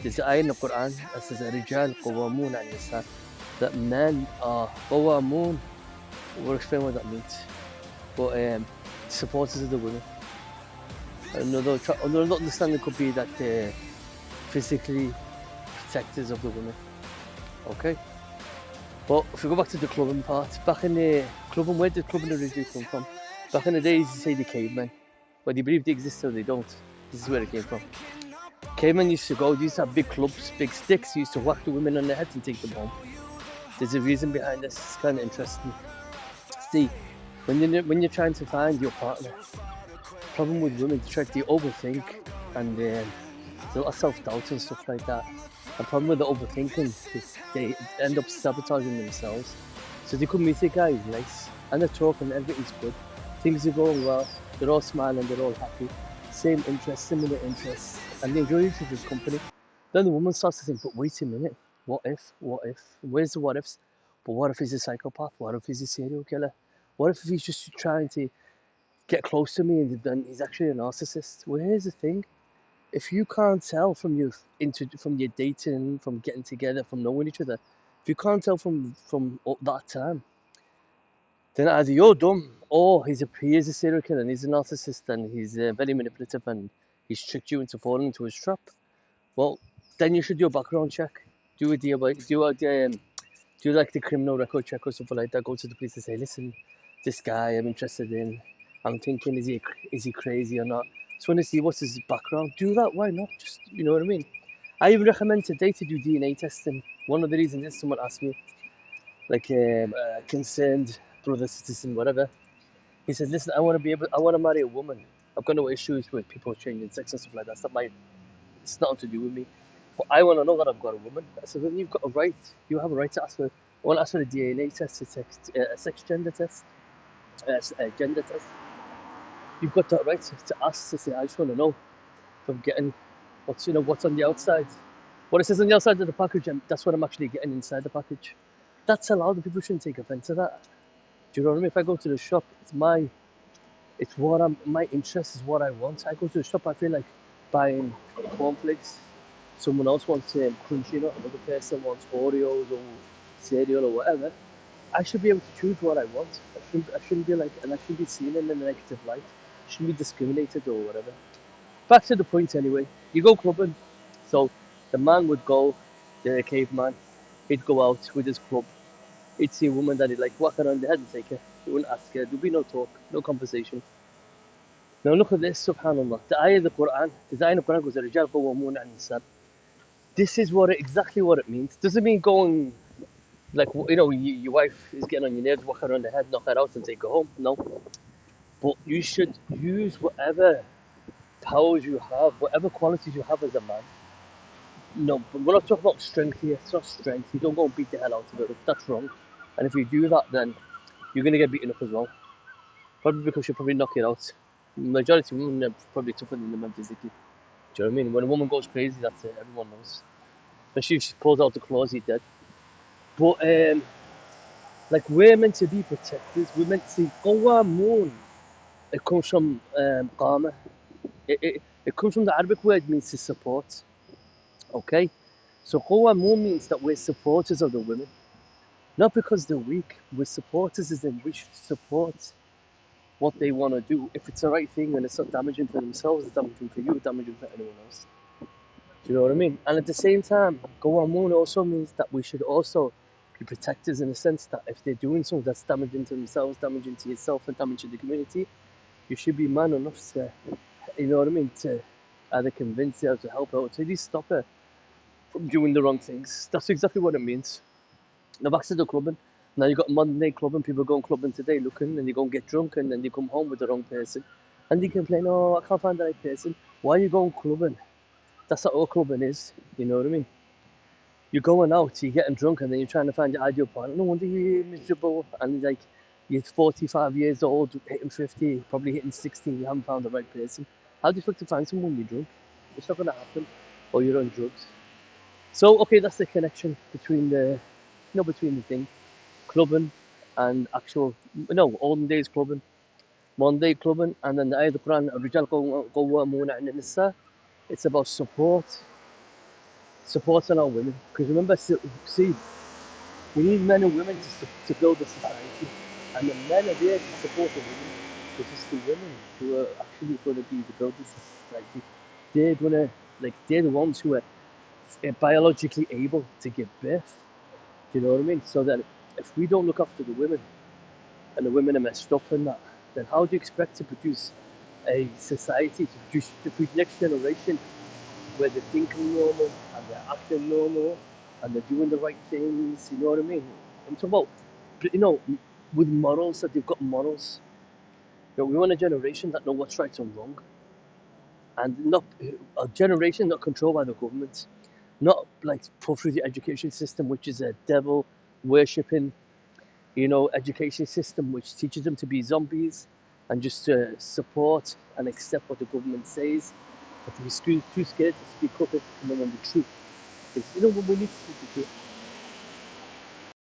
There's an ayah in the Quran that says, "Rijal qawamun al nisa," that men are qawamun. We'll explain what that means. But supporters of the women. Another understanding could be that they're physically protectors of the women. Okay. But if we go back to the clubbing part, back in the clubbing, where did clubbing originally come from? Back in the days, you say the cavemen. Whether you believe they exist or they don't, this is where it came from. Cavemen used to go, they used to have big clubs, big sticks, used to whack the women on their heads and take them home. There's a reason behind this, it's kind of interesting. See, when you're trying to find your partner, problem with women, they overthink and there's a lot of self-doubt and stuff like that. The problem with the overthinking is they end up sabotaging themselves. So they could meet a guy who's nice and they're talking, everything's good, things are going well, they're all smiling, they're all happy, same interests, similar interests, and they enjoy each other's company. Then the woman starts to think, but wait a minute, what if, where's the what ifs? But what if he's a psychopath? What if he's a serial killer? What if he's just trying to get close to me and then he's actually a narcissist? Well, here's the thing. If you can't tell from your dating, from getting together, from knowing each other, if you can't tell from that time, then either you're dumb or he is a serial killer and he's a narcissist and he's very manipulative and he's tricked you into falling into his trap. Well, then you should do a background check. Do like the criminal record check or something like that. Go to the police and say, listen, this guy I'm interested in. I'm thinking, is he crazy or not? Just want to see what's his background. Do that. Why not? Just, you know what I mean. I even recommend today to do DNA testing. One of the reasons is someone asked me, like concerned brother, citizen, whatever. He said, listen, I want to marry a woman. I've got no issues with people changing sex and stuff like that. It's nothing to do with me. But I want to know that I've got a woman. I said, well, you've got a right. You have a right to ask for. I want to ask for a DNA test, a sex gender test, a gender test. You've got that right to ask to say, I just want to know if I'm getting what's on the outside. What it says on the outside of the package, and that's what I'm actually getting inside the package. That's allowed. The people shouldn't take offense to that. Do you know what I mean? If I go to the shop, my interest is what I want. I go to the shop, I feel like buying cornflakes. Someone else wants crunchy nut, another person wants Oreos or cereal or whatever. I should be able to choose what I want. I shouldn't be seen in a negative light. I shouldn't be discriminated or whatever. Back to the point anyway. You go clubbing. So the man would go, the caveman, he'd go out with his club. He'd see a woman that he'd like whack her on the head and take her. He wouldn't ask her. There'd be no talk, no conversation. Now look at this, subhanAllah. The ayah of the Quran, goes, "Rijal qawamun al nisa." This is exactly what it means. Doesn't mean going like, your wife is getting on your nerves, whack her on the head, knock her out and take her home. No. But you should use whatever powers you have, whatever qualities you have as a man. No, but we're not talking about strength here. It's not strength. You don't go and beat the hell out of her. That's wrong. And if you do that, then you're going to get beaten up as well. Probably because you'll probably knock it out. Majority of women are probably tougher than the men physically. Do you know what I mean? When a woman goes crazy, that's it. Everyone knows. Especially if she pulls out the claws, you're dead. But, we're meant to be protectors. We're meant to go on moon. It comes from qama. It comes from the Arabic word means to support. Okay? So qawamun means that we're supporters of the women. Not because they're weak. We're supporters as in we should support what they want to do. If it's the right thing and it's not damaging for themselves, it's damaging for you, it's damaging for anyone else. Do you know what I mean? And at the same time, qawamun also means that we should also be protectors in the sense that if they're doing something that's damaging to themselves, damaging to yourself and damaging the community, you should be man enough to, you know what I mean, to either convince her or to help her or to at least stop her from doing the wrong things. That's exactly what it means. Now back to the clubbing. Now you got modern day clubbing, people going clubbing today looking and they go and get drunk and then they come home with the wrong person. And they complain, oh, I can't find the right person. Why are you going clubbing? That's not what clubbing is, you know what I mean? You're going out, you're getting drunk and then you're trying to find your ideal partner. No wonder you're miserable and like you're 45 years old, hitting 50, probably hitting 60, you haven't found the right person. How do you expect to find someone when you're drunk? It's not going to happen. Or you're on drugs. So, okay, that's the connection between the thing. Clubbing and olden days clubbing, modern day clubbing, and then the ayah of the Quran, "Rijal qawamun al nisa." It's about support. supporting our women. Because remember, see, we need men and women to build a society, and the men are there to support the women. Because it's the women who are actually going to be the builders of society. They're gonna they're the ones who are biologically able to give birth. Do you know what I mean? So that if we don't look after the women and the women are messed up in that, then how do you expect to produce a society to produce next generation where they're thinking normal and they're acting normal and they're doing the right things? You know what I mean? I'm talking about, with morals, that they've got morals. We want a generation that know what's right and wrong, and not a generation not controlled by the government, not like put through the education system, which is a devil worshipping, education system which teaches them to be zombies and just to support and accept what the government says, but to be too scared to speak up and remember the truth. Because when we need to speak the truth.